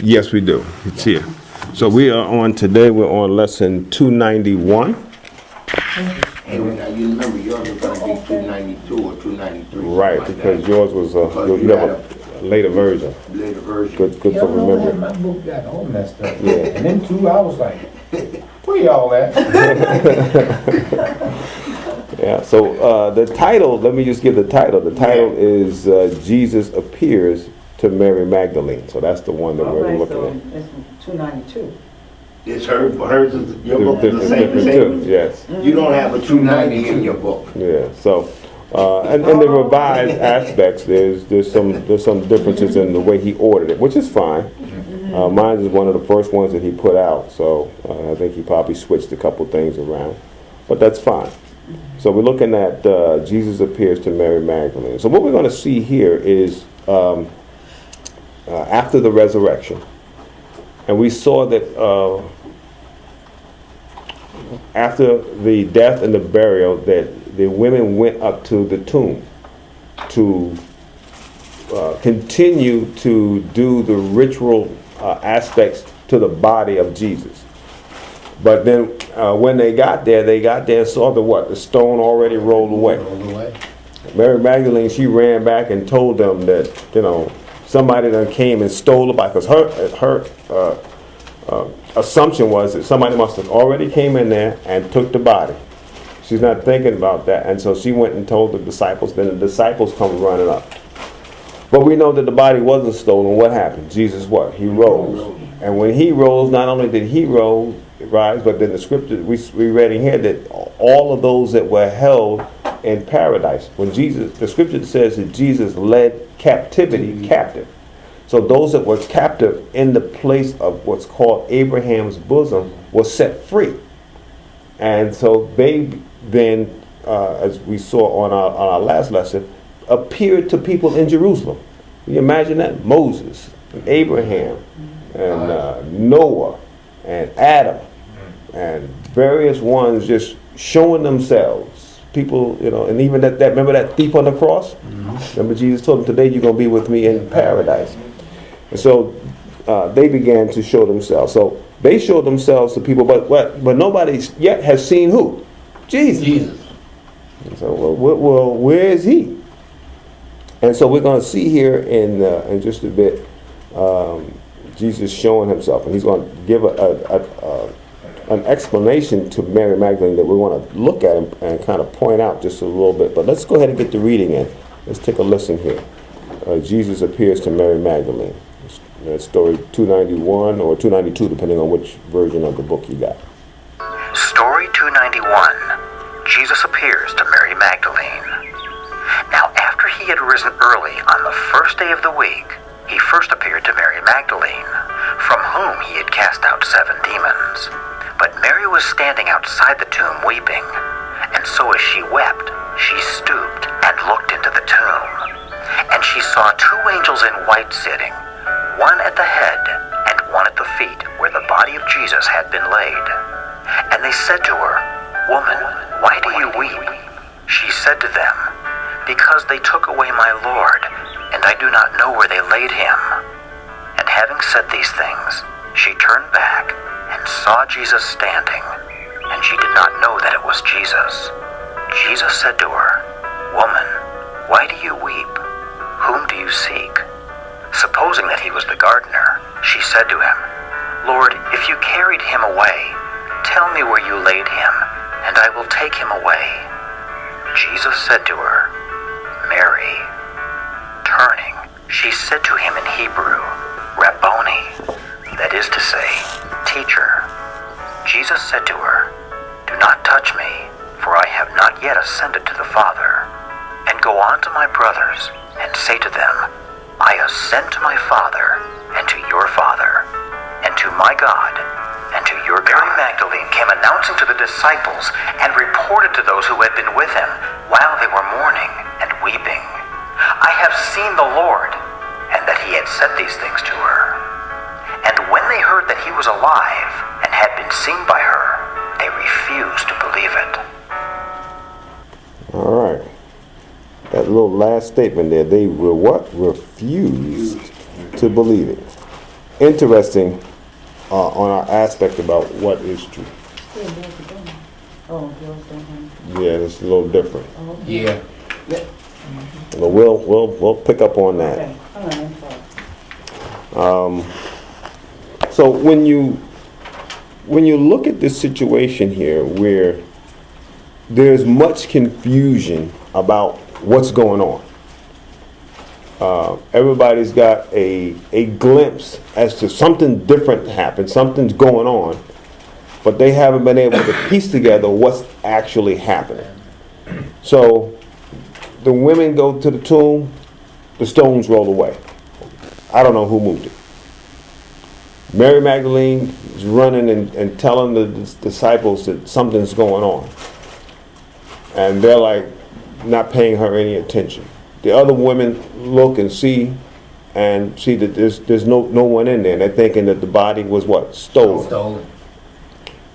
Yes, we do. It's here. So we are on today. We're on lesson 291. And now you remember yours was going to be 292 or 293. Right, like because that. yours was you have a later version. Later version. Good for remembering. My book got all messed up. Yeah. And then too, I was like, where y'all at? Yeah. So the title. Let me just give the title. The title is Jesus Appears to Mary Magdalene. So that's the one that we're looking at. It's 292. It's hers is, your book is the Different same. too. Yes. You don't have a 290 in your book. Yeah. So. And in the revised aspects, there's some differences in the way he ordered it, which is fine. Mine is one of the first ones that he put out, so I think he probably switched a couple things around, but that's fine. So we're looking at Jesus appears to Mary Magdalene. So what we're going to see here is after the resurrection, and we saw that after the death and the burial that the women went up to the tomb to continue to do the ritual aspects to the body of Jesus. But then when they got there and saw the stone already rolled away. Mary Magdalene, she ran back and told them that, somebody done came and stole the body, because her assumption was that somebody must have already came in there and took the body. She's not thinking about that, and so she went and told the disciples. Then the disciples come running up. But we know that the body wasn't stolen. What happened? Jesus what? He rose. And when he rose, not only did he rise, but then the scripture we read in here that all of those that were held in paradise, when the scripture says that Jesus led captivity captive. So those that were captive in the place of what's called Abraham's bosom were set free. And so they then, as we saw on our last lesson, appeared to people in Jerusalem. Can you imagine that? Moses, and Abraham, and Noah, and Adam, and various ones just showing themselves. People, and even that remember that thief on the cross? Remember Jesus told him, today you're going to be with me in paradise. And so they began to show themselves. So they showed themselves to people, but nobody yet has seen who? Jesus. And so, well, where is he? And so we're going to see here in just a bit Jesus showing himself, and he's going to give an explanation to Mary Magdalene that we want to look at and kind of point out just a little bit. But let's go ahead and get the reading in. Let's take a listen here. Jesus appears to Mary Magdalene. That's story 291 or 292, depending on which version of the book you got. Story 291. Jesus appears to Mary Magdalene. Now after he had risen early on the first day of the week, he first appeared to Mary Magdalene, from whom he had cast out 7 demons. But Mary was standing outside the tomb weeping, and so as she wept, she stooped and looked into the tomb. And she saw 2 angels in white sitting, one at the head and one at the feet, where the body of Jesus had been laid. And they said to her, "Woman, why do you weep?" She said to them, "Because they took away my Lord, and I do not know where they laid him." And having said these things, she turned back and saw Jesus standing, and she did not know that it was Jesus. Jesus said to her, "Woman, why do you weep? Whom do you seek?" Supposing that he was the gardener, she said to him, "Lord, if you carried him away, tell me where you laid him, and I will take him away." Jesus said to her, "Mary." Turning, she said to him in Hebrew, "Rabboni," that is to say, teacher. Jesus said to her, "Do not touch me, for I have not yet ascended to the Father. And go on to my brothers, and say to them, I ascend to my Father, and to your Father, and to my God, and to your God." Mary Magdalene came announcing to the disciples, and reported to those who had been with him, while they were mourning and weeping, "I have seen the Lord," and that he had said these things to her. And when they heard that he was alive, and had been seen by her, they refused to believe it. All right. That little last statement there, they were what? Refused to believe it. interesting on our aspect about what is true. Oh, girls don't have. Yeah, it's a little different. Oh, Yeah. But we'll pick up on that. okay. All right, I'm sorry. So when you look at this situation here where there's much confusion about what's going on, everybody's got a glimpse as to something different happened, something's going on, but they haven't been able to piece together what's actually happening. So the women go to the tomb, the stones roll away. I don't know who moved it. Mary Magdalene is running and telling the disciples that something's going on. And they're like not paying her any attention. The other women look and see that there's no one in there. And they're thinking that the body was what? Stolen.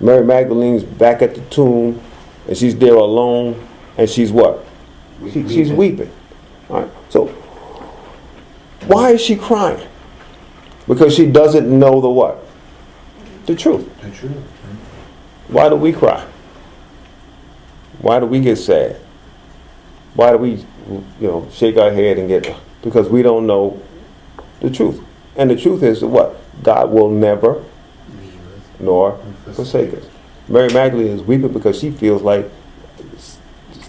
Mary Magdalene's back at the tomb, and she's there alone, and she's what? She's weeping. All right. So why is she crying? Because she doesn't know the what? The truth. The truth. Why do we cry? Why do we get sad? Why do we, shake our head and get? Because we don't know the truth. And the truth is that what? God will never nor forsake us. Mary Magdalene is weeping because she feels like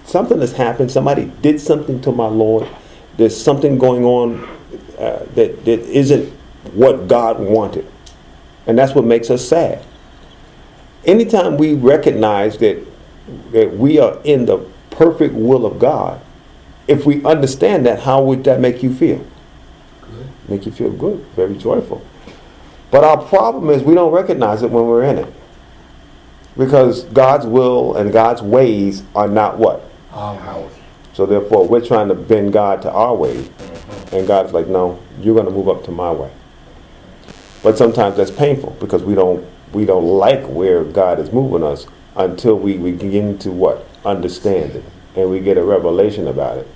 something has happened. Somebody did something to my Lord. There's something going on that isn't what God wanted. And that's what makes us sad. Anytime we recognize that we are in the perfect will of God, if we understand that, how would that make you feel? Good. Make you feel good, very joyful. But our problem is we don't recognize it when we're in it. Because God's will and God's ways are not what? Our house. So therefore, we're trying to bend God to our ways. And God's like, no, you're going to move up to my way. But sometimes that's painful because we don't like where God is moving us until we begin to what? Understand it. And we get a revelation about it.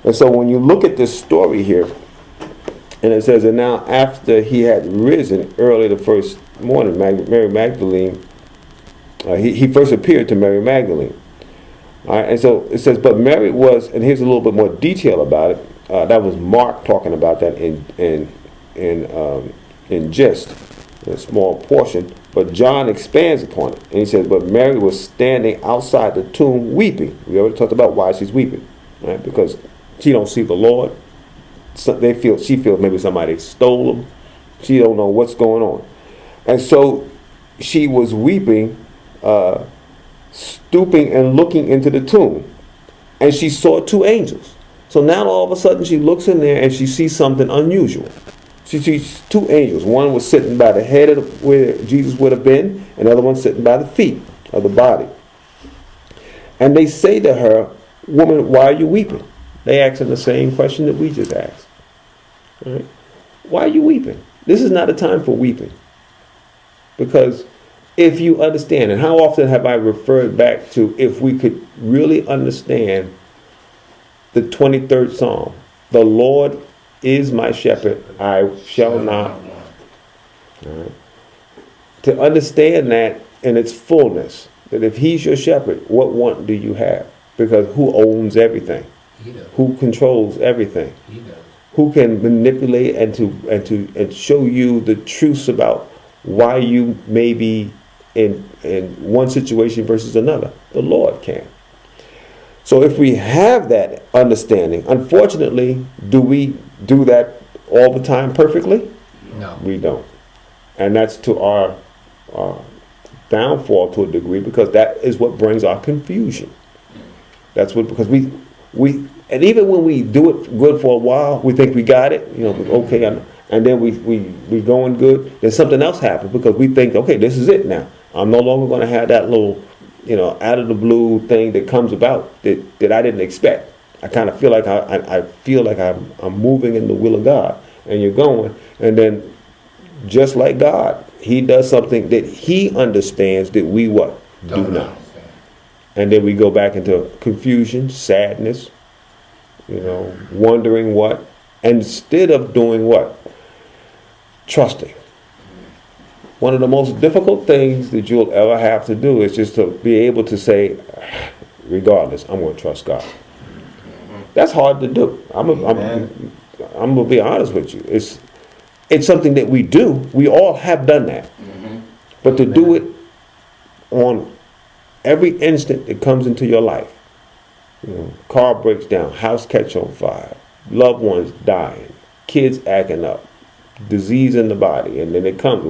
And so when you look at this story here, and it says, and now after he had risen early the first morning, Mary Magdalene, he first appeared to Mary Magdalene. All right, and so it says, but Mary was, and here's a little bit more detail about it. That was Mark talking about that in just a small portion, but John expands upon it, and he says, but Mary was standing outside the tomb weeping. We already talked about why she's weeping, right? Because she don't see the Lord. So she feels maybe somebody stole him. She don't know what's going on, and so she was weeping, stooping and looking into the tomb, and she saw two angels. So now all of a sudden she looks in there and she sees something unusual. She sees two angels. One was sitting by the head of where Jesus would have been, and the other one sitting by the feet of the body. And they say to her, woman, why are you weeping? They ask her the same question that we just asked. All right? Why are you weeping? This is not a time for weeping. Because if you understand, and how often have I referred back to if we could really understand the 23rd Psalm, the Lord is my shepherd, I shall not. All right. To understand that in its fullness, that if he's your shepherd, what want do you have? Because who owns everything? He does. Who controls everything? He does. Who can manipulate and show you the truths about why you may be in one situation versus another? The Lord can. So if we have that understanding, unfortunately, do we do that all the time perfectly? No. We don't. And that's to our downfall to a degree, because that is what brings our confusion. That's what, because we and even when we do it good for a while, we think we got it, okay, and then we going good, then something else happens because we think, okay, this is it now. I'm no longer going to have that little, out of the blue thing that comes about that I didn't expect. I kind of feel like I feel like I'm moving in the will of God, and you're going, and then just like God, He does something that He understands that we what? Do not. Understand. And then we go back into confusion, sadness, wondering what, instead of doing what? trusting. One of the most difficult things that you'll ever have to do is just to be able to say, regardless, I'm going to trust God. That's hard to do. I'm going to be honest with you. It's something that we do. We all have done that. But to do it on every instant that comes into your life, car breaks down, house catch on fire, loved ones dying, kids acting up, disease in the body, and then it comes,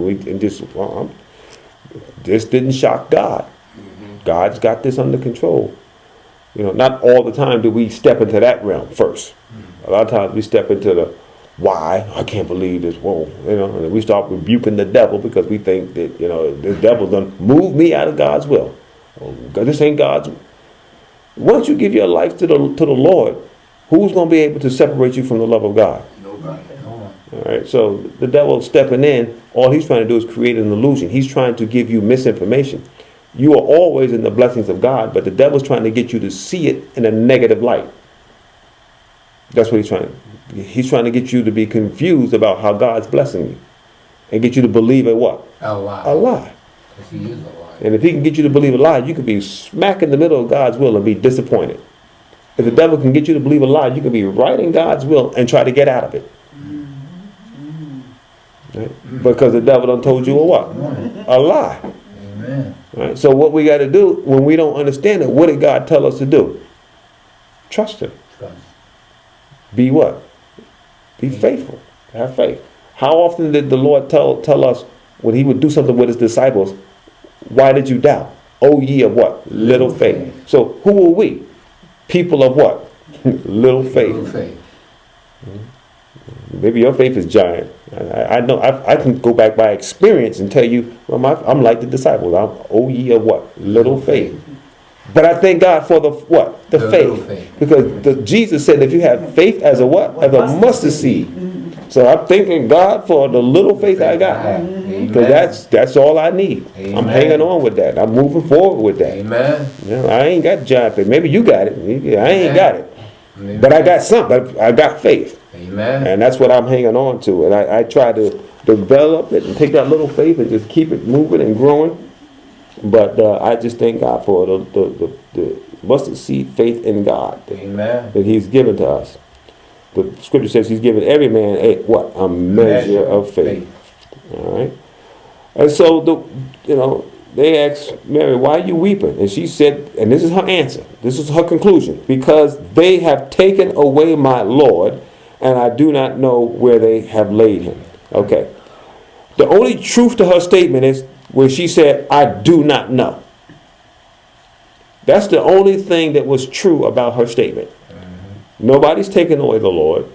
this didn't shock God. God's got this under control. Not all the time do we step into that realm first. A lot of times we step into the why, I can't believe this, whoa, and we start rebuking the devil because we think that, the devil done move me out of God's will. This ain't God's. Once you give your life to the Lord, who's going to be able to separate you from the love of God? Nobody. All right, so the devil stepping in, all he's trying to do is create an illusion. He's trying to give you misinformation. You are always in the blessings of God, but the devil's trying to get you to see it in a negative light. That's what he's trying. He's trying to get you to be confused about how God's blessing you, and get you to believe in what? A lie. A lie. Because he is a lie. And if he can get you to believe a lie, you could be smack in the middle of God's will and be disappointed. If the devil can get you to believe a lie, you can be right in God's will and try to get out of it. Right? Because the devil done told you a what? A lie. Amen. Right? So what we got to do when we don't understand it, what did God tell us to do? Trust him. Trust. Be what? Be faithful. Have faith. How often did the Lord tell us when he would do something with his disciples, why did you doubt? O ye of what? Little faith. So who are we? People of what? Little faith. Little faith. Maybe your faith is giant. I know. I can go back by experience and tell you, I'm like the disciples. I'm O ye of what? Little faith. But I thank God for the what? The faith. Because Jesus said if you have faith as a what? As a mustard seed. So I'm thanking God for the little faith I got. Because that's all I need. Amen. I'm hanging on with that. I'm moving forward with that. Amen. I ain't got giant faith. Maybe you got it. I ain't got it. Amen. But I got something. I got faith. Amen. And that's what I'm hanging on to. And I try to develop it and take that little faith and just keep it moving and growing. But I just thank God for the mustard seed faith in God Amen. that he's given to us. The scripture says he's given every man a measure of faith. All right. And so they asked Mary, why are you weeping? And she said, and this is her answer. This is her conclusion. Because they have taken away my Lord, and I do not know where they have laid him. Okay. The only truth to her statement is where she said, I do not know. That's the only thing that was true about her statement. Nobody's taken away the Lord.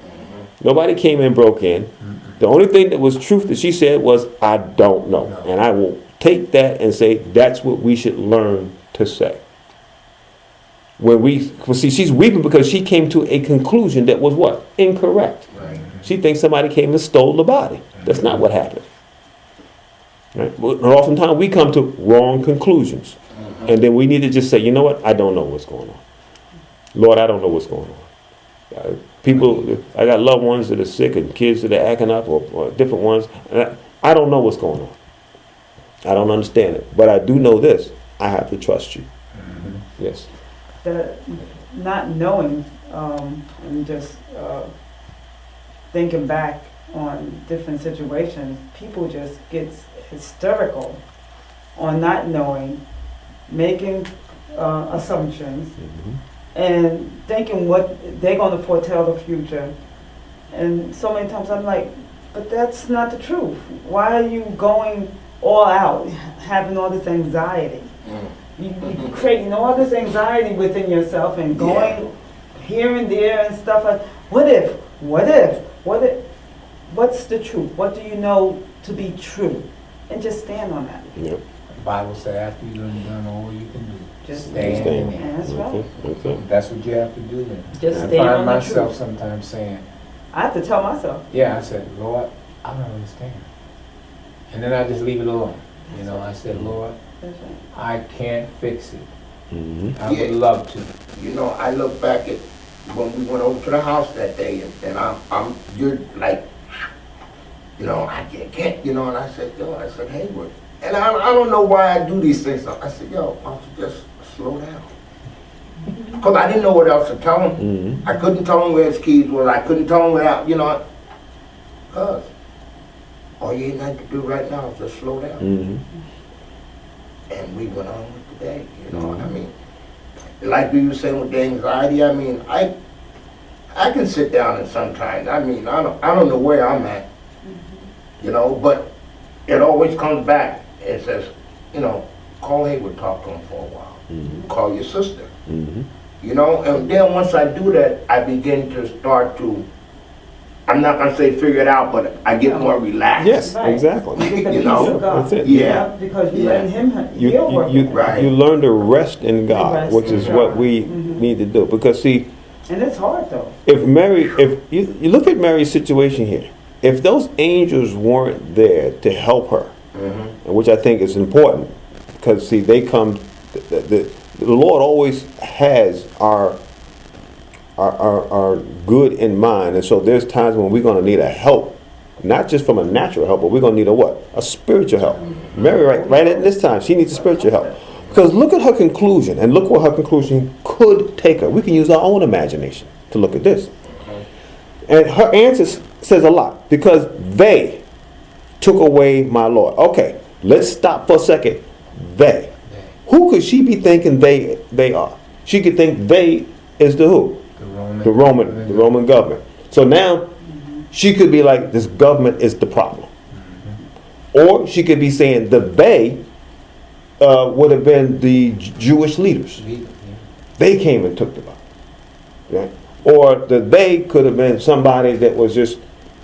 Nobody came and broke in. The only thing that was truth that she said was, I don't know. And I will take that and say that's what we should learn to say. She's weeping because she came to a conclusion that was what? Incorrect. Right. She thinks somebody came and stole the body. That's not what happened. Right? And oftentimes we come to wrong conclusions. And then we need to just say, you know what? I don't know what's going on. Lord, I don't know what's going on. People, I got loved ones that are sick and kids that are acting up or different ones. And I don't know what's going on. I don't understand it. But I do know this. I have to trust you. Yes. The not knowing and just thinking back on different situations, people just get hysterical on not knowing, making assumptions, and thinking what they're going to foretell the future. And so many times I'm like, but that's not the truth. Why are you going all out, having all this anxiety? You creating all this anxiety within yourself and going here and there and stuff like, what if, what's the truth? What do you know to be true? And just stand on that. Yeah. The Bible says after you've done all you can do, Just stand. stand. And that's right. Okay. That's what you have to do then. Just I stand on find the myself truth. sometimes saying, I have to tell myself. yeah, I said, Lord, I don't understand. And then I just leave it alone. I said, Lord, That's right. I can't fix it. I Yeah. would love to. I look back at when we went over to the house that day, and you're like, I can't, and I said, Hayward. And I don't know why I do these things. I said, why don't you just slow down? Because I didn't know what else to tell him. Mm-hmm. I couldn't tell him where his keys were. I couldn't tell him without, because all you need to do right now is just slow down. Mm-hmm. And we went on with the day, I mean, like we were saying with the anxiety, I mean, I can sit down and sometimes, I mean, I don't know where I'm at, but it always comes back and says, call Hayward, talk to him for a while. Mm-hmm. Call your sister. Mm-hmm. And then once I do that, I begin to start to, I'm not gonna say figure it out, but I get more relaxed. Yes, Right. exactly. You get the You peace know, of God. that's it. Yeah. Because you Yeah. let him, You, he'll work you, it out. Right. you learn to rest in God, Rest which in is God. what we Mhm. need to do. Because see, And it's hard though. if you look at Mary's situation here, if those angels weren't there to help her, Mhm. which I think is important, because see, they come, the Lord always has our good in mind, and so there's times when we're going to need a help, not just from a natural help, but we're going to need a what? A spiritual help. Mary, right at this time, she needs a spiritual help. Because look at her conclusion, and look where her conclusion could take her. We can use our own imagination to look at this. And her answer says a lot, because they took away my Lord. Okay, let's stop for a second. They. Who could she be thinking they are? She could think they is the who? The Roman government. So now she could be like, this government is the problem. Or she could be saying the they would have been the Jewish leaders. They came and took the Bible. Right? Or the they could have been somebody that was just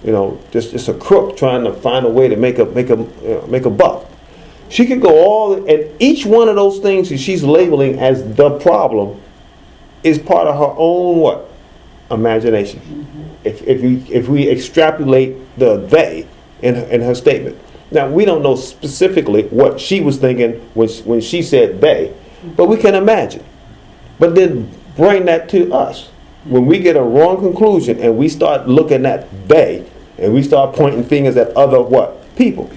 a crook trying to find a way to make a buck. She could go and each one of those things that she's labeling as the problem is part of her own what? Imagination. Mm-hmm. If we extrapolate the they in her statement. Now we don't know specifically what she was thinking when she said they, but we can imagine. But then bring that to us. When we get a wrong conclusion and we start looking at they and we start pointing fingers at other what? People.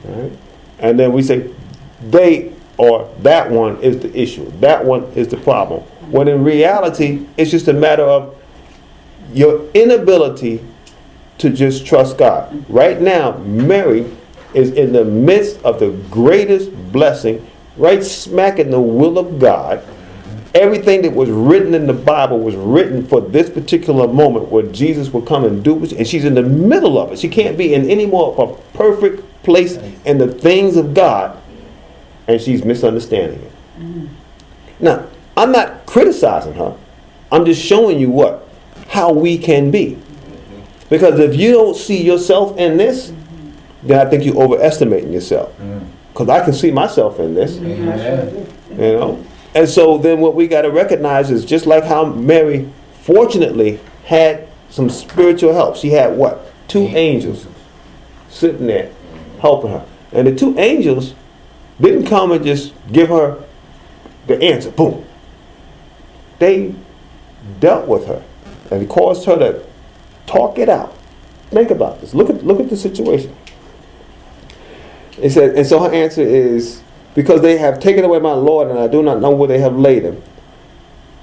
Right? And then we say they or that one is the issue. That one is the problem. When in reality, it's just a matter of your inability to just trust God. Right now, Mary is in the midst of the greatest blessing, right smack in the will of God. Everything that was written in the Bible was written for this particular moment where Jesus would come and do it, and she's in the middle of it. She can't be in any more of a perfect place in the things of God, and she's misunderstanding it. Now, I'm not criticizing her. I'm just showing you how we can be. Because if you don't see yourself in this, then I think you're overestimating yourself. Because I can see myself in this, And so then what we got to recognize is just like how Mary fortunately had some spiritual help. She had what? 2 angels sitting there helping her. And the 2 angels didn't come and just give her the answer. Boom. They dealt with her and caused her to talk it out. Think about this. Look at the situation. It said, and so her answer is, because they have taken away my Lord, and I do not know where they have laid him.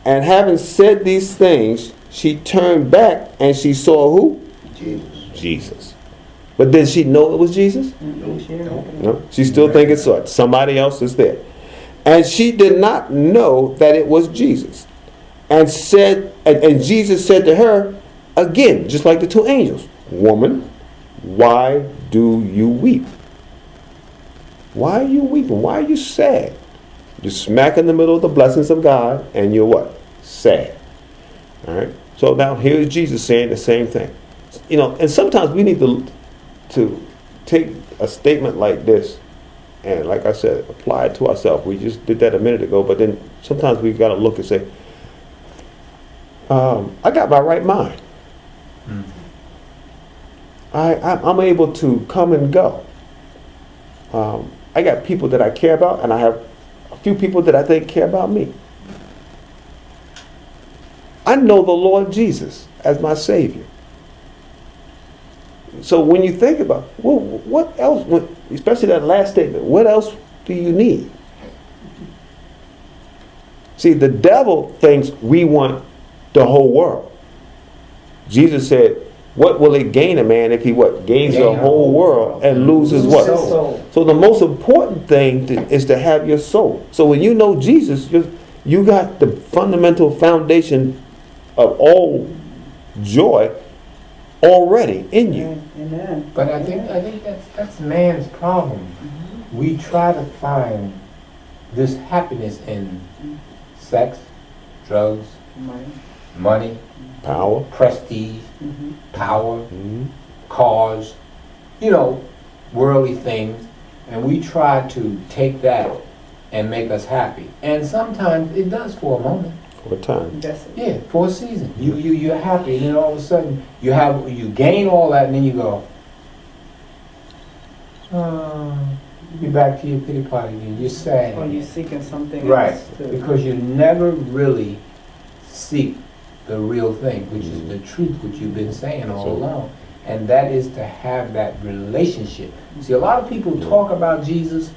And having said these things, she turned back and she saw who? Jesus. But did she know it was Jesus? No. She still thinking so. Somebody else is there. And she did not know that it was Jesus. And Jesus said to her, again, just like the 2 angels, woman, why do you weep? Why are you weeping? Why are you sad? You're smack in the middle of the blessings of God, and you're what? Sad. All right. So now here's Jesus saying the same thing. And sometimes we need to take a statement like this, and like I said, apply it to ourselves. We just did that a minute ago, but then sometimes we've got to look and say, I got my right mind. I'm able to come and go. I got people that I care about, and I have a few people that I think care about me. I know the Lord Jesus as my Savior. So when you think about, well, what else, especially that last statement, what else do you need? See, the devil thinks we want the whole world. Jesus said, what will it gain a man if he what? Gains the whole world and loses what? Soul. So the most important thing is to have your soul. So when you know Jesus, you got the fundamental foundation of all joy already in you. Amen. But I think that's man's problem. We try to find this happiness in sex, drugs, money, Power. prestige, power, Mhm. cars, worldly things, and we try to take that and make us happy. And sometimes it does for a moment. For a time. That's it. Yeah, for a season. You're happy, and then all of a sudden you gain all that, and then you go, you're back to your pity party again. You're sad. Or again. you're seeking something Right, else too. because you never really seek the real thing, which is the truth, which you've been saying all So- along. And that is to have that relationship. See, a lot of people talk about Jesus,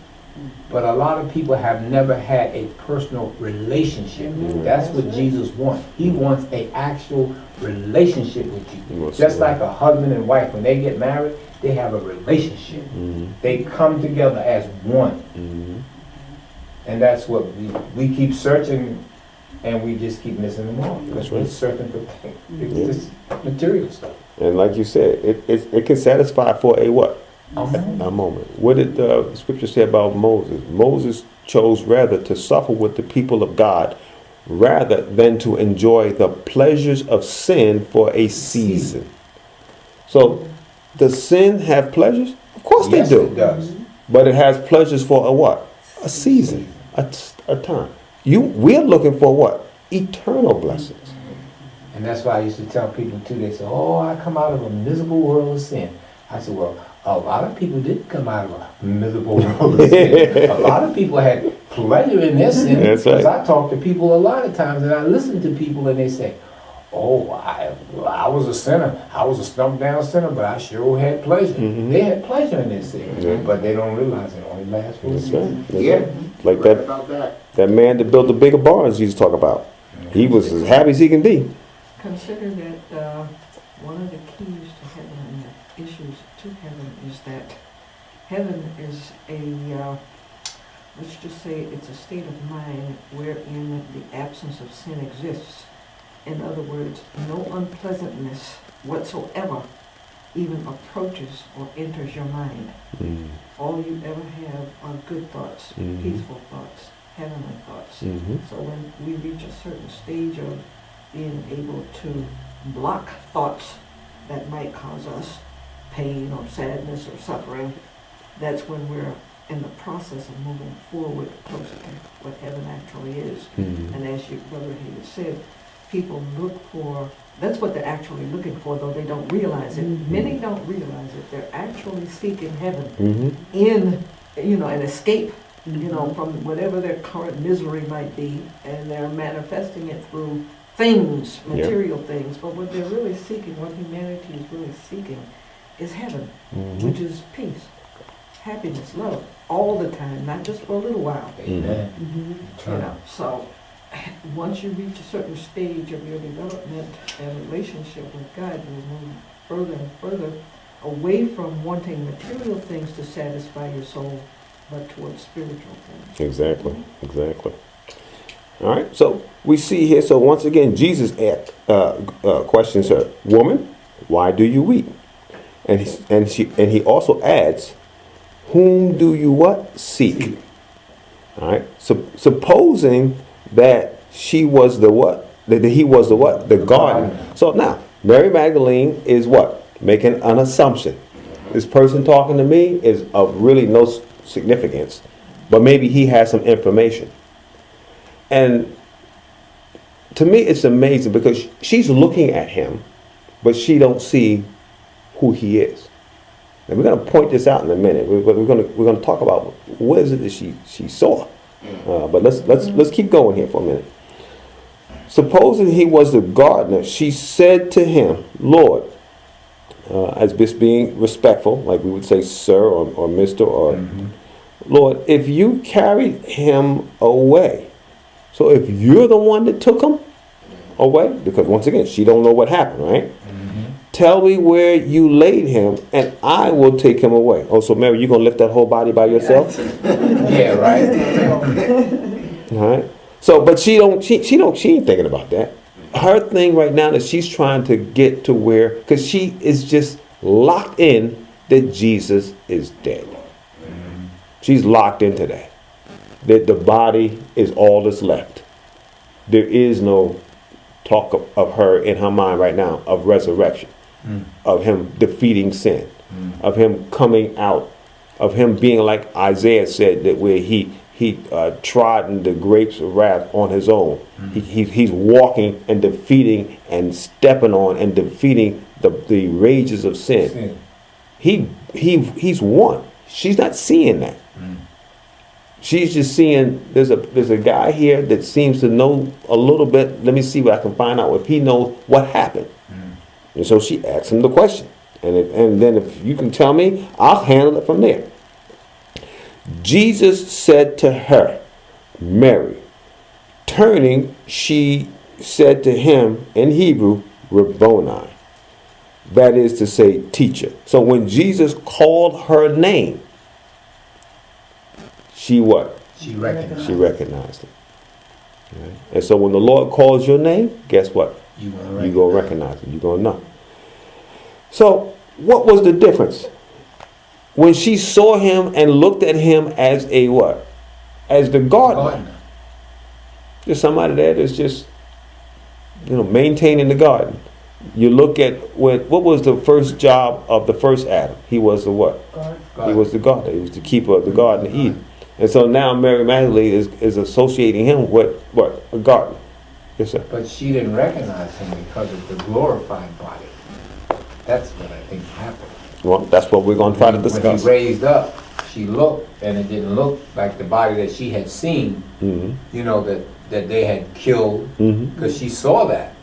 but a lot of people have never had a personal relationship. That's what Jesus wants. He wants an actual relationship with He you. wants Just to- like a husband and wife, when they get married, they have a relationship. Mhm. They come together as one. Mhm. And that's what we keep searching, and we just keep missing them all. That's Because we're right. searching for things. It's Yeah. just material stuff. And like you said, it can satisfy for a what? Mhm. A moment. What did the scripture say about Moses? Moses chose rather to suffer with the people of God rather than to enjoy the pleasures of sin for a season. So, does sin have pleasures? Of course Yes, they do. it does. But it has pleasures for a what? A season, a time. We're looking for what? Eternal blessings. And that's why I used to tell people too, they say, oh, I come out of a miserable world of sin. I said, well, a lot of people didn't come out of a miserable world of sin. A lot of people had pleasure in their sin. That's right. Because I talk to people a lot of times, and I listen to people, and they say, oh, I was a sinner. I was a stumped down sinner, but I sure had pleasure. Mhm. They had pleasure in their sin, Yeah. but they don't realize it only lasts for a That's season. right. That's Yeah. right. Like Right that, about that. that man that built the bigger barns Jesus talk about. He was as happy as he can be. Consider that one of the keys to heaven and the issues to heaven is that heaven is let's just say it's a state of mind wherein the absence of sin exists. In other words, no unpleasantness whatsoever even approaches or enters your mind. Mm. All you ever have are good thoughts, Mhm. peaceful thoughts, heavenly thoughts. Mhm. So when we reach a certain stage of being able to block thoughts that might cause us pain or sadness or suffering, that's when we're in the process of moving forward closer to what heaven actually is. Mhm. And as your brother Hayes said, people look for, that's what they're actually looking for, though they don't realize it. Many don't realize it. They're actually seeking heaven Mhm. in, an escape, from whatever their current misery might be, and they're manifesting it through things, material things. But what they're really seeking, what humanity is really seeking, is heaven, Mhm. which is peace, happiness, love, all the time, not just for a little while. Amen. Mm-hmm. So once you reach a certain stage of your development and relationship with God, you move further and further away from wanting material things to satisfy your soul, but towards spiritual things. Exactly. All right. So we see here. So once again, Jesus questions her, "Woman, why do you weep?" And he also adds, "Whom do you what seek?" All right. So supposing that she was the what? That he was the what? The gardener. So now Mary Magdalene is what? Making an assumption. This person talking to me is of really no significance, but maybe he has some information. And to me, it's amazing because she's looking at him, but she don't see who he is. And we're going to point this out in a minute. We're going to talk about what is it that she saw. But let's keep going here for a minute. Supposing he was the gardener, she said to him, "Lord, as just being respectful, like we would say sir or mister or Lord, if you carried him away, so if you're the one that took him away, because once again, she don't know what happened, right? Tell me where you laid him, and I will take him away. Oh, so Mary, you gonna lift that whole body by yourself? Yeah, right. All right. So, but she ain't thinking about that. Her thing right now is she's trying to get to where, because she is just locked in that Jesus is dead. She's locked into that. That the body is all that's left. There is no talk of her in her mind right now of resurrection, of him defeating sin, of him coming out, of him being like Isaiah said, that where he trodden the grapes of wrath on his own. He's walking and defeating and stepping on and defeating the rages of sin. He's won. She's not seeing that. She's just seeing there's a guy here that seems to know a little bit. Let me see what I can find out if he knows what happened. And so she asks him the question. And then if you can tell me, I'll handle it from there. Jesus said to her, Mary. Turning, she said to him in Hebrew, Rabboni. That is to say, teacher. So when Jesus called her name, she what? She recognized. She recognized him. Right? And so when the Lord calls your name, guess what? You're going to recognize him. You're going to know. So what was the difference? When she saw him and looked at him as a what? As the gardener. There's somebody there that's just, maintaining the garden. You look at what was the first job of the first Adam? He was the what? God. He was the gardener. He was the keeper of the Garden of Eden. And so now Mary Magdalene is associating him with what? A gardener. Yes, sir. But she didn't recognize him because of the glorified body. That's what I think happened. Well, that's what we're going to try to discuss. When he raised up, she looked, and it didn't look like the body that she had seen, that they had killed, because she saw that.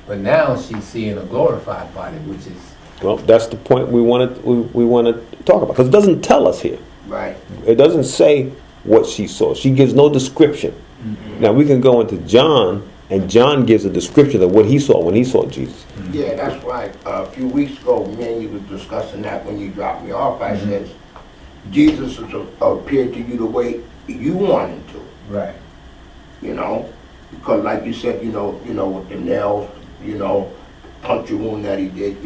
But now she's seeing a glorified body, which is... Well, that's the point we want to talk about, because it doesn't tell us here. Right. It doesn't say what she saw. She gives no description. Now we can go into John, and John gives a description of what he saw when he saw Jesus. Yeah, that's right. A few weeks ago, me and you were discussing that when you dropped me off. I said, Jesus has appeared to you the way you want him to. Right. Because like you said, with the nails, puncture wound that he did,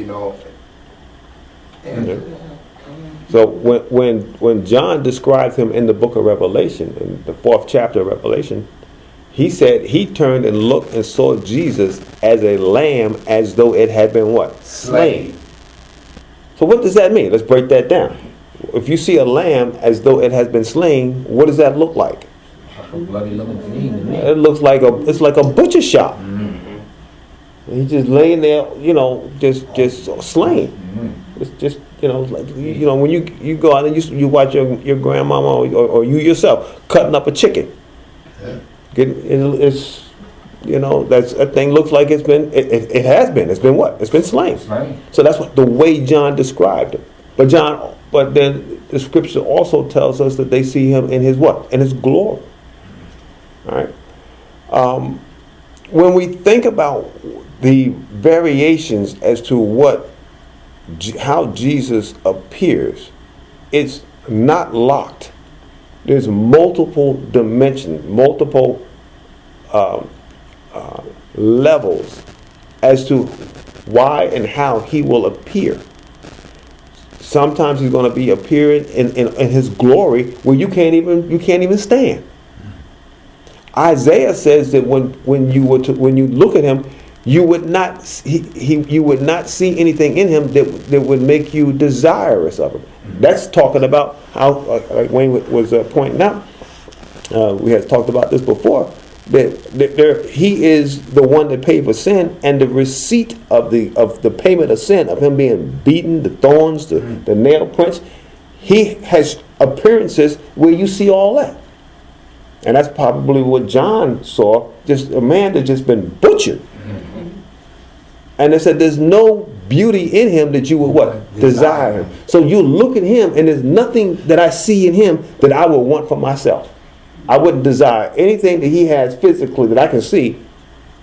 And So when John describes him in the book of Revelation, in the 4th chapter of Revelation, he said he turned and looked and saw Jesus as a lamb, as though it had been what? Slain. So what does that mean? Let's break that down. If you see a lamb as though it has been slain, what does that look like? A bloody looking thing to me. It looks like it's like a butcher shop. He's just laying there, just slain. It's just when you go out and you watch your grandmama or you yourself cutting up a chicken. It's that's a thing looks like it's been it's been what? It's been slain. So that's what the way John described it. But then the scripture also tells us that they see him in his what? In his glory. All right. When we think about the variations as to how Jesus appears, it's not locked. There's multiple dimensions, multiple levels as to why and how he will appear. Sometimes he's going to be appearing in his glory where you can't even stand. Isaiah says that when you look at him, you would not see anything in him that would make you desirous of him. That's talking about how, like Wayne was pointing out, we had talked about this before, that he is the one that paid for sin, and the receipt of the payment of sin, of him being beaten, the thorns, the nail prints, he has appearances where you see all that. And that's probably what John saw, just a man that's just been butchered. And they said there's no beauty in him that you would what? Desire him. So you look at him and there's nothing that I see in him that I would want for myself. I wouldn't desire anything that he has physically that I can see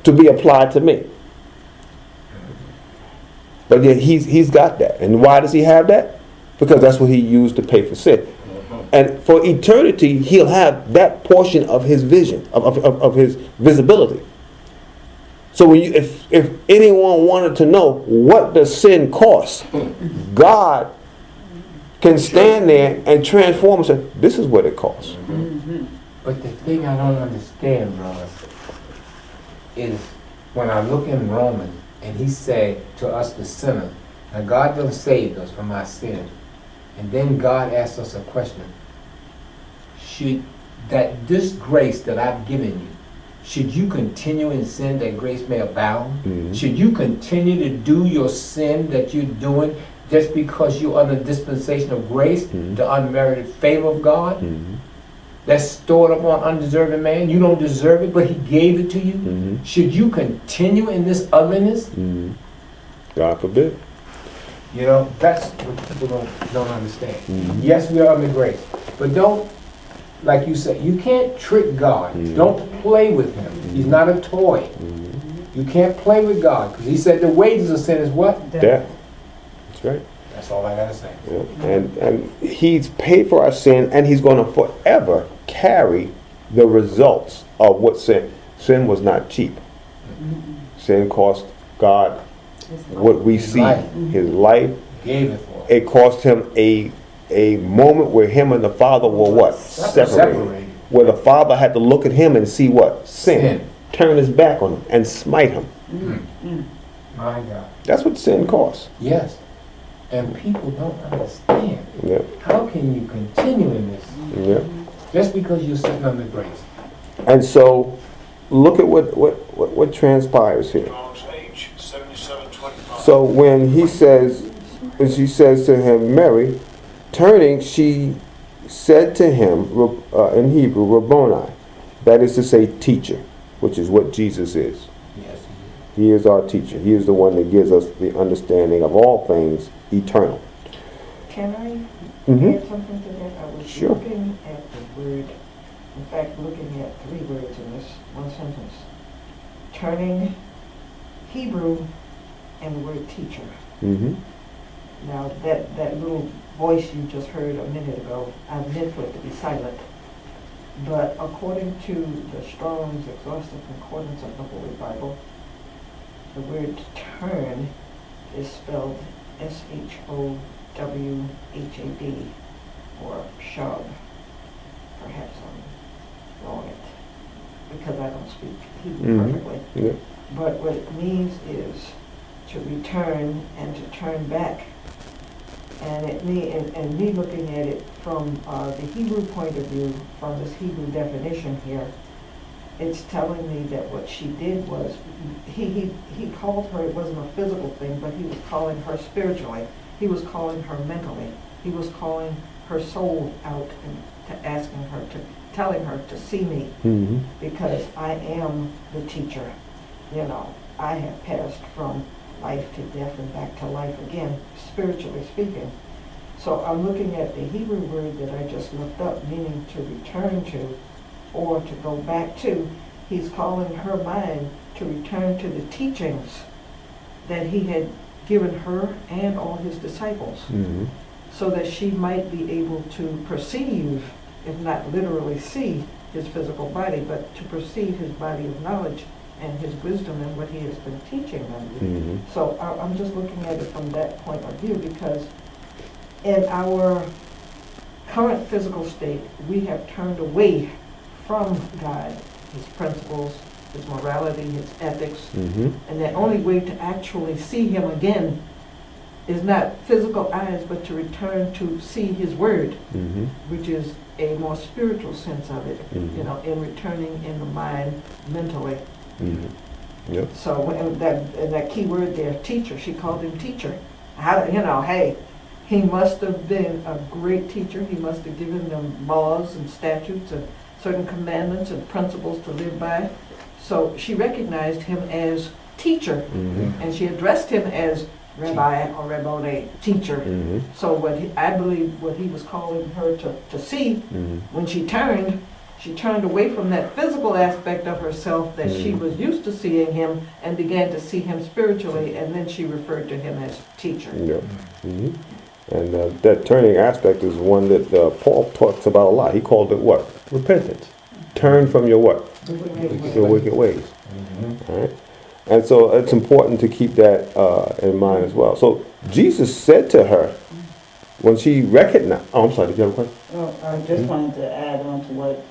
to be applied to me. But yet he's got that. And why does he have that? Because that's what he used to pay for sin. And for eternity, he'll have that portion of his vision, of his visibility. So when if anyone wanted to know what does sin cost, God can stand there and transform and say, this is what it costs. But the thing I don't understand, brother, is when I look in Romans and he said to us the sinners, now God done saved us from our sin. And then God asks us a question. Should that this grace that I've given you, should you continue in sin that grace may abound? Mm-hmm. Should you continue to do your sin that you're doing just because you're under dispensation of grace, the unmerited favor of God? That's stored up on undeserving man. You don't deserve it, but he gave it to you. Should you continue in this ugliness? God forbid. You know, that's what people don't understand. Yes, we are under grace, but don't, like you said, you can't trick God. Don't play with him. He's not a toy. You can't play with God, because he said the wages of sin is what? Death. That's right. That's all I gotta say. Yeah. And he's paid for our sin, and he's going to forever carry the results of what sin. Sin was not cheap. Sin cost God what we see, his life. Gave it for us. It cost him a moment where him and the Father were what? Separated. Where the Father had to look at him and see what? Sin. Turn his back on him and smite him. My God. That's what sin costs. Yes. And people don't understand. Yeah. How can you continue in this Yeah. just because you're sitting under grace? And so, look at what transpires here. So when he says, as she says to him, Mary, turning, she said to him in Hebrew, Rabboni, that is to say, teacher, which is what Jesus is. Yes. He is our teacher. He is the one that gives us the understanding of all things eternal. Can I add something to that? I was Sure. looking at the word, in fact, looking at 3 words in this one sentence. Turning, Hebrew, and the word teacher. Now, that little voice you just heard a minute ago, I meant for it to be silent. But according to the Strong's Exhaustive Concordance of the Holy Bible, the word turn is spelled Showhad, or shab. Perhaps I'm wrong it, because I don't speak Hebrew perfectly. Yeah. But what it means is to return and to turn back. And me looking at it from the Hebrew point of view, from this Hebrew definition here, it's telling me that what she did was, he called her, it wasn't a physical thing, but he was calling her spiritually. He was calling her mentally. He was calling her soul out and telling her to see me, because I am the teacher. You know, I have passed from life to death and back to life again, spiritually speaking. So I'm looking at the Hebrew word that I just looked up, meaning to return to or to go back to. He's calling her mind to return to the teachings that he had given her and all his disciples, so that she might be able to perceive, if not literally see, his physical body, but to perceive his body of knowledge and his wisdom and what he has been teaching them. So I'm just looking at it from that point of view, because in our current physical state, we have turned away from God, his principles, his morality, his ethics, and the only way to actually see him again is not physical eyes, but to return to see his word, which is a more spiritual sense of it, you know, in returning in the mind mentally. Yep. So when that key word there, teacher, she called him teacher. How, you know, hey, he must have been a great teacher. He must have given them laws and statutes and certain commandments and principles to live by. So she recognized him as teacher, and she addressed him as rabbi or rabboni, teacher. Mhm. So I believe what he was calling her to see, Mhm. when she turned away from that physical aspect of herself that she was used to seeing him and began to see him spiritually, and then she referred to him as teacher. Yeah. Mhm. And that turning aspect is one that Paul talks about a lot. He called it what? Repentance. Turn from your what? Your wicked ways. All right? And so it's important to keep that in mind as well. So Jesus said to her, when she recognized, I'm sorry, did you have a question? Well, I just wanted to add on to what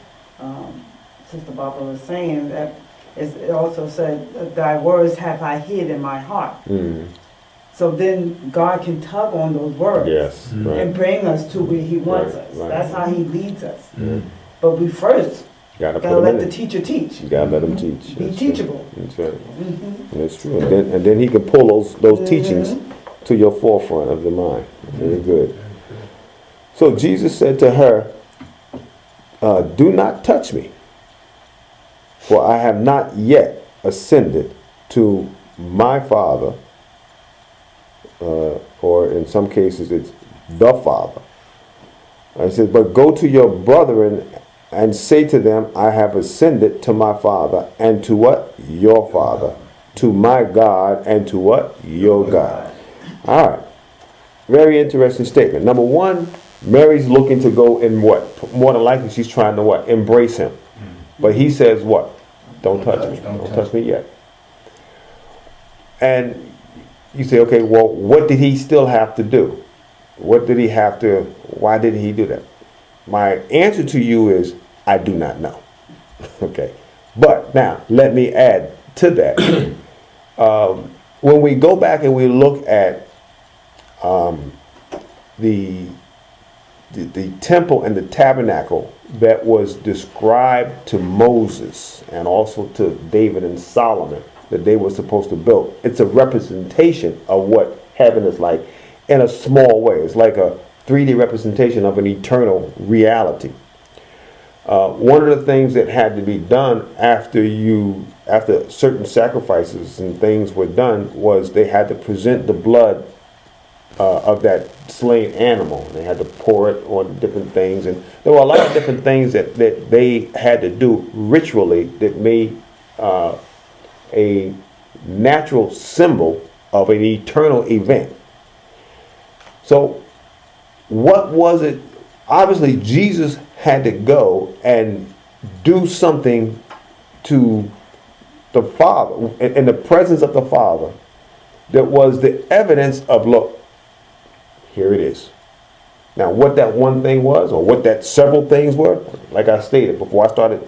Sister Barbara was saying, that it also said, thy words have I hid in my heart. So then God can tug on those words Yes, right. and bring us to where he wants Right, us. right. That's how he leads us. But we first Gotta gotta put let them the in. teacher teach. You gotta let them teach. Be That's true. teachable. That's right. That's true. And then he can pull those teachings to your forefront of the mind. Very good. So Jesus said to her, do not touch me, for I have not yet ascended to my Father, or in some cases it's the Father. I said, but go to your brethren and say to them, I have ascended to my Father and to what? Your Father. To my God and to what? Your God. All right. Very interesting statement. Number one, Mary's looking to go in what? More than likely she's trying to what? Embrace him. But he says what? Don't touch me. Don't touch me yet. And you say, okay, well, what did he still have to do? What did he have to, why did he do that? My answer to you is, I do not know. Okay. But now, let me add to that. When we go back and we look at the temple and the tabernacle that was described to Moses and also to David and Solomon that they were supposed to build, it's a representation of what heaven is like in a small way. It's like a 3D representation of an eternal reality. One of the things that had to be done after certain sacrifices and things were done was they had to present the blood of that slain animal. They had to pour it on different things, and there were a lot of different things that they had to do ritually that made a natural symbol of an eternal event. So what was it? Obviously, Jesus had to go and do something to the Father, in the presence of the Father, that was the evidence of, look, here it is. Now, what that one thing was, or what that several things were, like I stated before I started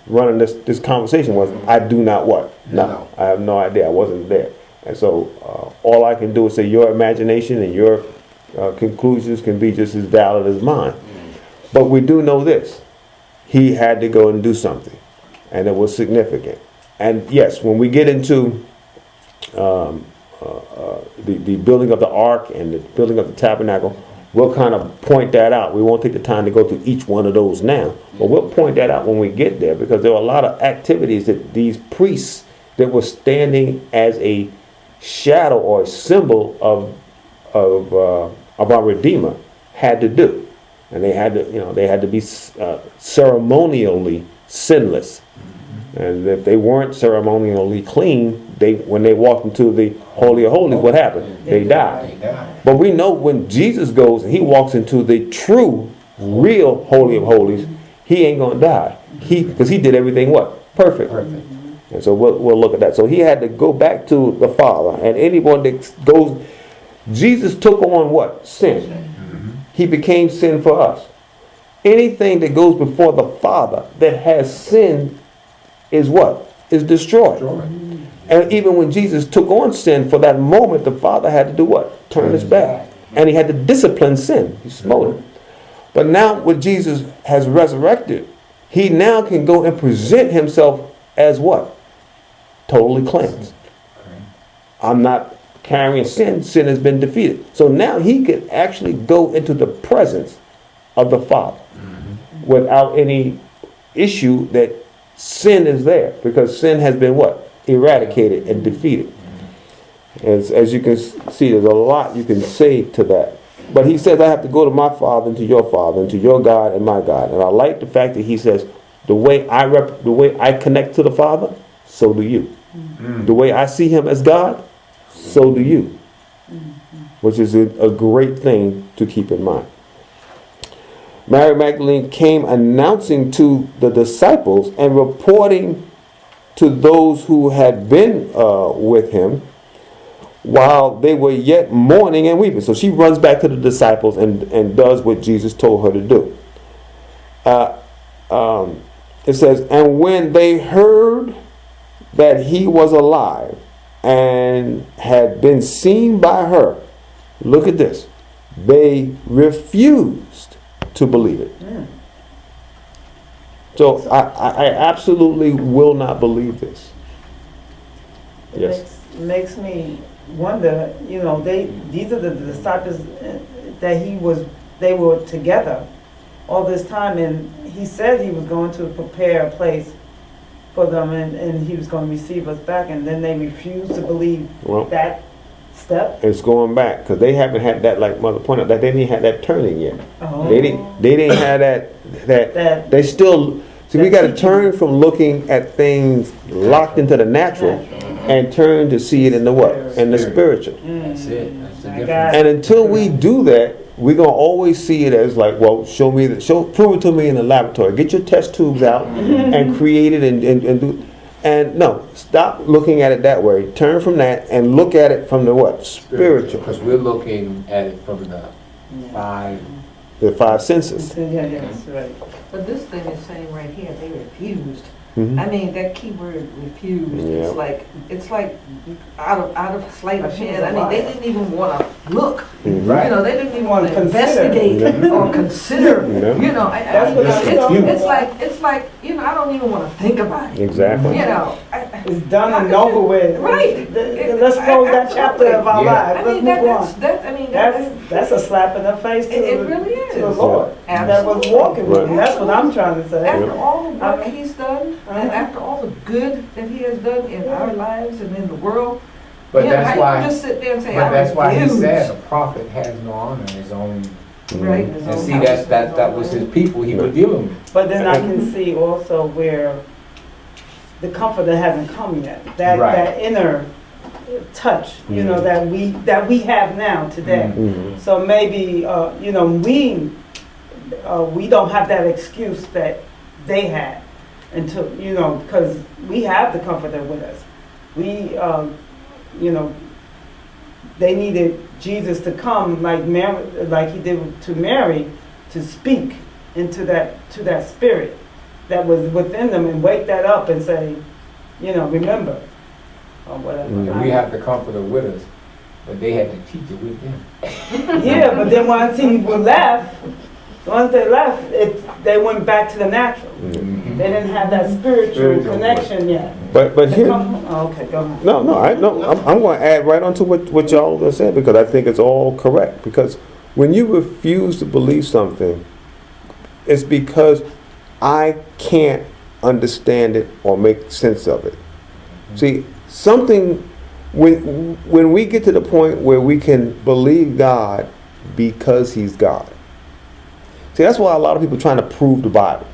running this conversation, was I do not what? No. I have no idea. I wasn't there. And so all I can do is say your imagination and your conclusions can be just as valid as mine. But we do know this. He had to go and do something. And it was significant. And yes, when we get into the building of the ark and the building of the tabernacle, we'll kind of point that out. We won't take the time to go through each one of those now. But we'll point that out when we get there, because there were a lot of activities that these priests that were standing as a shadow or a symbol of our Redeemer had to do. And they had to be ceremonially sinless. And if they weren't ceremonially clean, when they walked into the Holy of Holies, what happened? They died. But we know when Jesus goes and he walks into the true, real Holy of Holies, he ain't going to die. Because he did everything what? Perfect. And so we'll look at that. So he had to go back to the Father. And anyone that goes, Jesus took on what? Sin. He became sin for us. Anything that goes before the Father that has sin is what? Is destroyed. And even when Jesus took on sin, for that moment, the Father had to do what? Turn his back. And he had to discipline sin. He smote it. But now when Jesus has resurrected, he now can go and present himself as what? Totally cleansed. I'm not carrying sin. Sin has been defeated. So now he can actually go into the presence of the Father without any issue that sin is there, because sin has been what? Eradicated and defeated. As you can see, there's a lot you can say to that. But he says, I have to go to my Father and to your Father and to your God and my God. And I like the fact that he says, the way I connect to the Father, so do you. The way I see him as God, so do you. Which is a great thing to keep in mind. Mary Magdalene came announcing to the disciples and reporting to those who had been with him while they were yet mourning and weeping. So she runs back to the disciples and does what Jesus told her to do. It says, and when they heard that he was alive and had been seen by her, look at this, they refused to believe it. So I absolutely will not believe this. Yes. Makes me wonder, these are the disciples that they were together all this time, and he said he was going to prepare a place for them, and he was going to receive us back, and then they refused to believe that step. It's going back because they haven't had that, like Mother pointed out, that they didn't have that turning yet. Oh. They didn't have that they still see. We got to turn from looking at things locked into the natural and turn to see it in the what? In the spiritual. That's it. That's the difference. And until we do that, we're gonna always see it as like, well, prove it to me in the laboratory. Get your test tubes out and create it and do. And no, stop looking at it that way. Turn from that and look at it from the what? Spiritual. Because we're looking at it from the five senses. Yeah, that's right. But this thing is saying right here, they refused. Mhm. I mean, that key word refused, Yeah. it's like out of sleight of hand. I mean, they didn't even want to look. Mhm. Right. They didn't even want to Consider. investigate Yeah. or consider. Yeah. That's what It's like I don't even want to think about it. Exactly. It's done and over with. Right. Let's close that chapter of our lives. Let's move on. That's a slap in the face to It really to the is. Lord that was Absolutely. walking with him. Right. That's what I'm trying to say. After all the work I mean, he's done, and after all the good that he has done in our lives and in the world, But how that's you why. just sit there and say, But that's why he refuse. said a prophet has no honor in his own. Right. And see, that was his people he was dealing with. But then I can see also where the comforter hasn't come yet. That inner touch, that we have now today. Mhm. So maybe we don't have that excuse that they had until because we have the comforter with us. We they needed Jesus to come like Mary, like he did to Mary, to speak into that spirit that was within them and wake that up and say, remember, or whatever. And we have the comforter with us, but they had to teach it with them. Yeah, but then once people left, once they left, they went back to the natural. Mhm. They didn't have that spiritual connection yet. But here. Okay, go ahead. No. I'm going to add right on to what y'all have said because I think it's all correct. Because when you refuse to believe something, it's because I can't understand it or make sense of it. See, something when we get to the point where we can believe God because He's God. See, that's why a lot of people are trying to prove the Bible.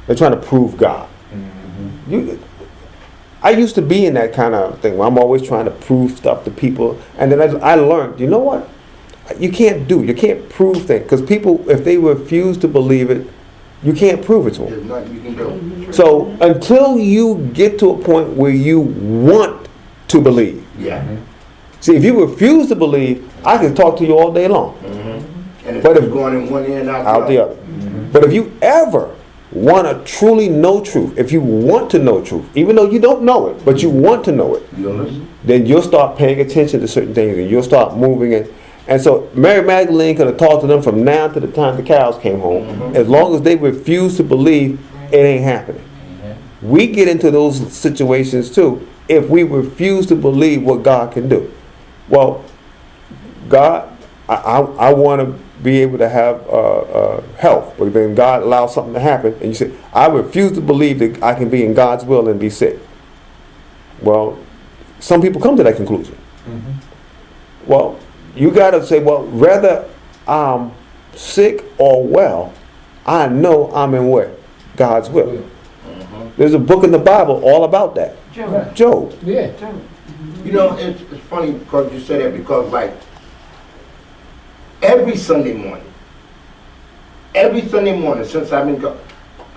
They're trying to prove God. I used to be in that kind of thing where I'm always trying to prove stuff to people. And then I learned, you know what? You can't prove things. Because people, if they refuse to believe it, you can't prove it to them. There's nothing you can do. So until you get to a point where you want to believe. Yeah. See, if you refuse to believe, I can talk to you all day long. And if But it's going in one ear and Out the other. But if you ever want to truly know truth, if you want to know truth, even though you don't know it, but you want to know it, you'll listen. then you'll start paying attention to certain things and you'll start moving it. And so Mary Magdalene could have talked to them from now to the time the cows came home. As long as they refuse to believe, it ain't happening. We get into those situations too if we refuse to believe what God can do. Well, God, I want to be able to have health, but then God allows something to happen, and you say, I refuse to believe that I can be in God's will and be sick. Well, some people come to that conclusion. Well, you gotta say, well, whether I'm sick or well, I know I'm in what? God's will. There's a book in the Bible all about that. Joe, Job. Yeah. Joe. You know, it's funny because you say that because like every Sunday morning since I've been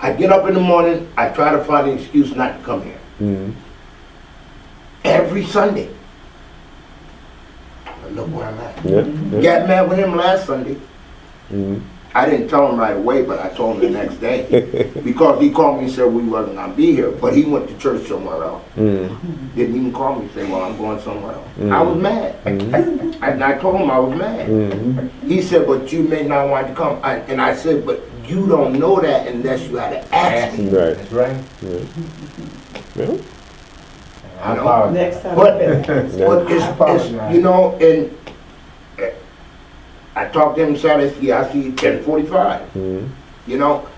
I get up in the morning, I try to find an excuse not to come here. Mm-hmm. Every Sunday. But look where I'm at. Yeah. Got mad with him last Sunday. Mm-hmm. I didn't tell him right away, but I told him the next day. Because he called me and said we wasn't going to be here, but he went to church somewhere else. Mm-hmm. Didn't even call me and say, well, I'm going somewhere else. Mm-hmm. I was mad. I told him I was mad. Mm-hmm. He said, but you may not want to come. And I said, but you don't know that unless you had to ask me. Right. That's right. Yeah. I apologize. Next time. But, Yeah. but it's, you know, and I talked to him Saturday, I see 10:45, Mm-hmm. you know.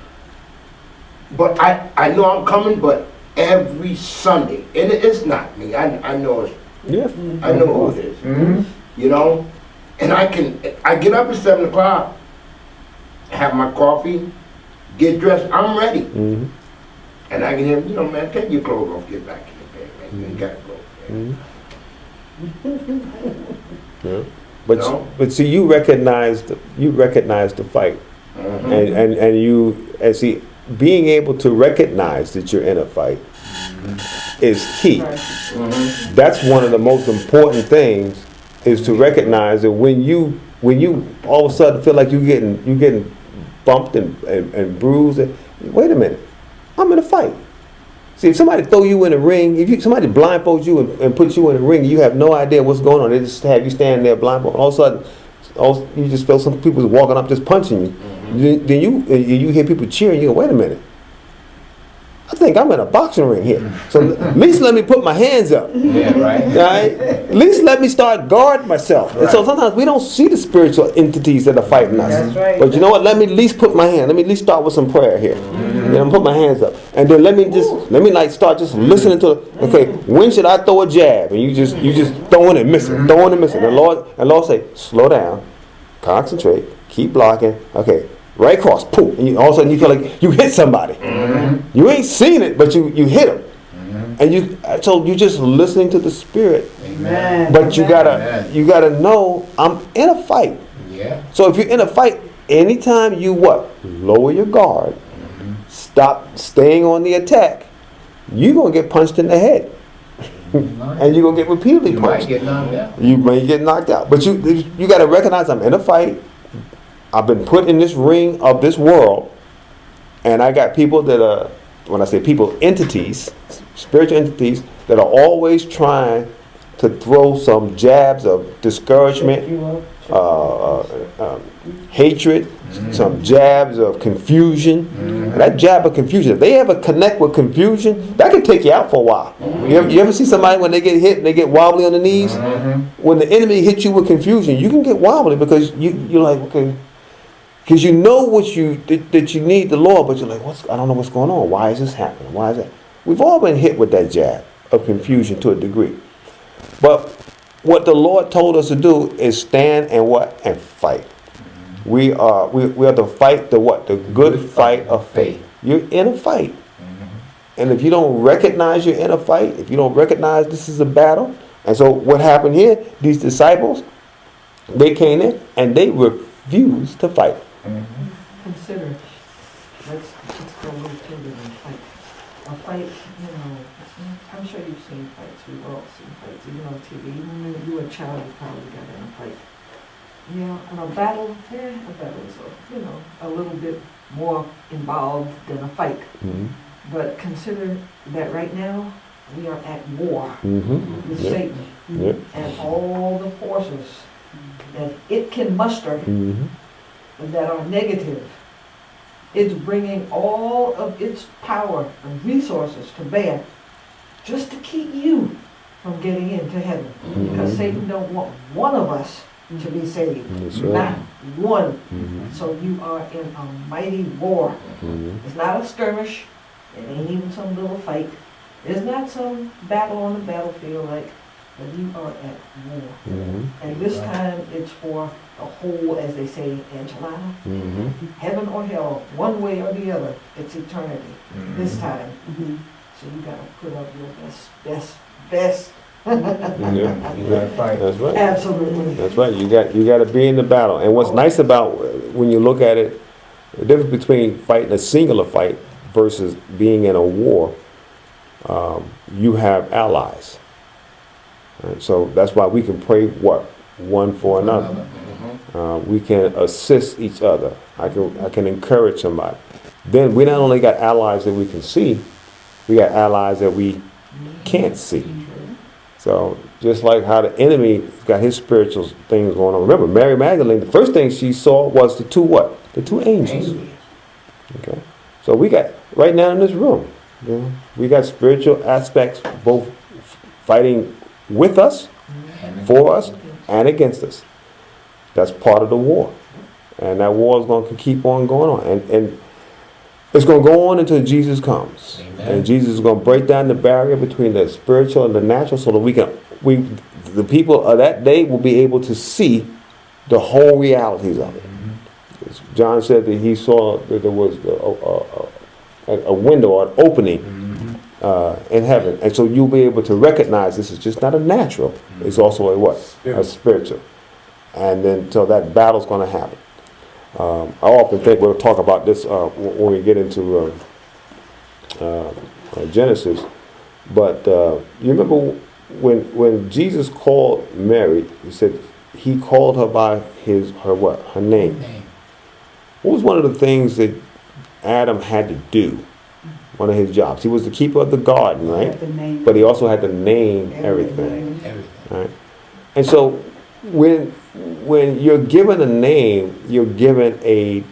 But I know I'm coming, but every Sunday, and it's not me, I know it's, Yeah. I know who it is, Mm-hmm. you know. And I get up at 7 o'clock, have my coffee, get dressed, I'm ready. Mm-hmm. And I can hear, you know, man, take your clothes off, get back in the bed, man, you ain't got to go. Man. Yeah. But No. but see, you recognize the fight, Mhm. and see, being able to recognize that you're in a fight is key. Right. Mhm. That's one of the most important things, is to recognize that when you all of a sudden feel like you're getting bumped and bruised, wait a minute, I'm in a fight. See, if somebody throw you in a ring, somebody blindfolds you and puts you in a ring, you have no idea what's going on. They just have you standing there blindfolded. All of a sudden, you just feel some people walking up just punching you. Then you hear people cheering. You go, wait a minute. I think I'm in a boxing ring here. So at least let me put my hands up. Yeah, right. Right? At least let me start guarding myself. And so sometimes we don't see the spiritual entities that are fighting us. That's right. But you know what? Let me at least put my hand. Let me at least start with some prayer here. You know, put my hands up, and then let me like start just listening to. Okay, when should I throw a jab? And you just throwing and missing, throwing and missing. And Lord say, slow down, concentrate, keep blocking. Okay, right cross, poof, and all of a sudden you feel like you hit somebody. You ain't seen it, but you hit him. And so you're just listening to the Spirit. Amen. But you Amen. gotta know I'm in a fight. Yeah. So if you're in a fight, anytime you lower your guard, stop staying on the attack, you're gonna get punched in the head, and you're gonna get repeatedly You might punched. get knocked out. You may get knocked out, but you gotta recognize I'm in a fight. I've been put in this ring of this world, and I got people that are, when I say people, entities, spiritual entities that are always trying to throw some jabs of discouragement, hatred, some jabs of confusion. And that jab of confusion, if they ever connect with confusion, that can take you out for a while. You ever see somebody when they get hit and they get wobbly on the knees? When the enemy hits you with confusion, you can get wobbly because you're like, okay, because you know that you need the Lord, but you're like, I don't know what's going on. Why is this happening? Why is that? We've all been hit with that jab of confusion to a degree. But what the Lord told us to do is stand and fight. We are to fight the good fight of faith. You're in a fight. And if you don't recognize you're in a fight, if you don't recognize this is a battle, and so what happened here, these disciples, they came in and they refused to fight. Consider, let's go a little further than fight. A fight, I'm sure you've seen fights. We've all seen fights, even on TV. Even when you were a child, you probably got in a fight. And a battle is a little bit more involved than a fight. But consider that right now we are at war with Satan and all the forces that it can muster that are negative. It's bringing all of its power and resources to bear just to keep you from getting into heaven. Because Satan don't want one of us to be saved. That's right. Not one. So you are in a mighty war. It's not a skirmish. It ain't even some little fight. It's not some battle on the battlefield like that we are at war. Mhm. And this time it's for the whole, as they say, enchilada, Mhm. heaven or hell, one way or the other, it's eternity, this time. Mhm. So you gotta put up your best. Yeah. That's right. That's right. Absolutely. That's right. You got to be in the battle. And what's nice about when you look at it, the difference between fighting a singular fight versus being in a war, you have allies. Right? So that's why we can pray one for another. We can assist each other. I can encourage somebody. Then we not only got allies that we can see, we got allies that we can't see. So just like how the enemy got his spiritual things going on. Remember, Mary Magdalene, the first thing she saw was the two what? The two angels. Okay. So we got, right now in this room, we got spiritual aspects both fighting with us, for us, and against us. That's part of the war. And that war is going to keep on going on. And it's going to go on until Jesus comes. Amen. And Jesus is going to break down the barrier between the spiritual and the natural so that the people of that day will be able to see the whole realities of it. John said that he saw that there was a window or an opening in heaven. And so you'll be able to recognize this is just not a natural. It's also a what? A spiritual. And then so that battle's going to happen. I often think we'll talk about this when we get into Genesis. But you remember when Jesus called Mary, he said he called her by her name. What was one of the things that Adam had to do? One of his jobs. He was the keeper of the garden, right? But he also had to name everything. Right? And so when you're given a name, you're given a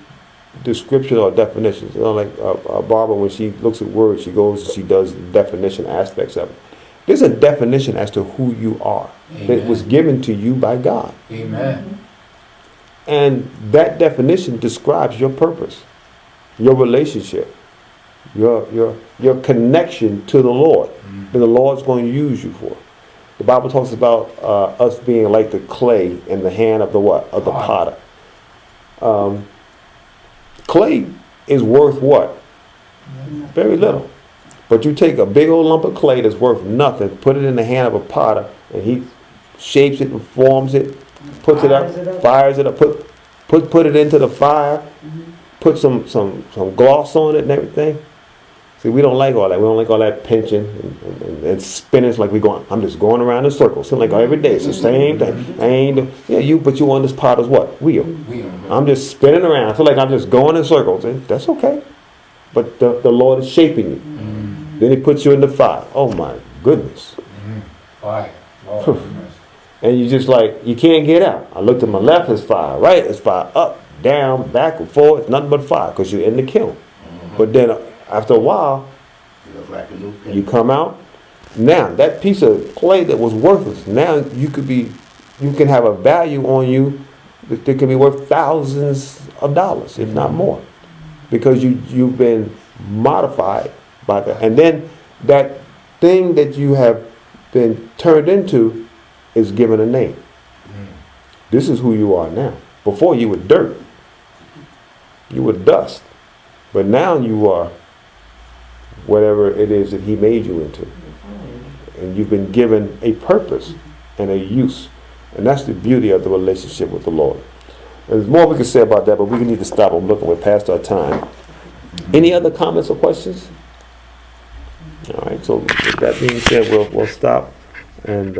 description or definition. You know, like Barbara, when she looks at words, she goes and she does the definition aspects of it. There's a definition as to who you are that was given to you by God. Amen. And that definition describes your purpose, your relationship, your connection to the Lord that the Lord's going to use you for. The Bible talks about us being like the clay in the hand of the what? Of the potter. Clay is worth what? Very little. But you take a big old lump of clay that's worth nothing, put it in the hand of a potter, and he shapes it and forms it, puts it up, fires it up, put it into the fire, put some gloss on it and everything. See, we don't like all that. We don't like all that pinching and spinning. It's like I'm just going around in circles. Seems like every day it's the same thing. But you on this potter's what? Wheel. I'm just spinning around. I feel like I'm just going in circles. And that's okay. But the Lord is shaping you. Then he puts you in the fire. Oh my goodness. Fire. Lord have mercy. And you just like, you can't get out. I looked to my left, it's fire. Right, it's fire. Up, down, back and forth. It's nothing but fire because you're in the kiln. But then after a while, you come out. Now, that piece of clay that was worthless, now you can have a value on you that could be worth thousands of dollars, if not more. Because you've been modified by that. And then that thing that you have been turned into is given a name. This is who you are now. Before you were dirt. You were dust. But now you are whatever it is that he made you into. And you've been given a purpose and a use. And that's the beauty of the relationship with the Lord. And there's more we can say about that, but we need to stop. I'm looking, we're past our time. Any other comments or questions? All right, so with that being said, we'll stop and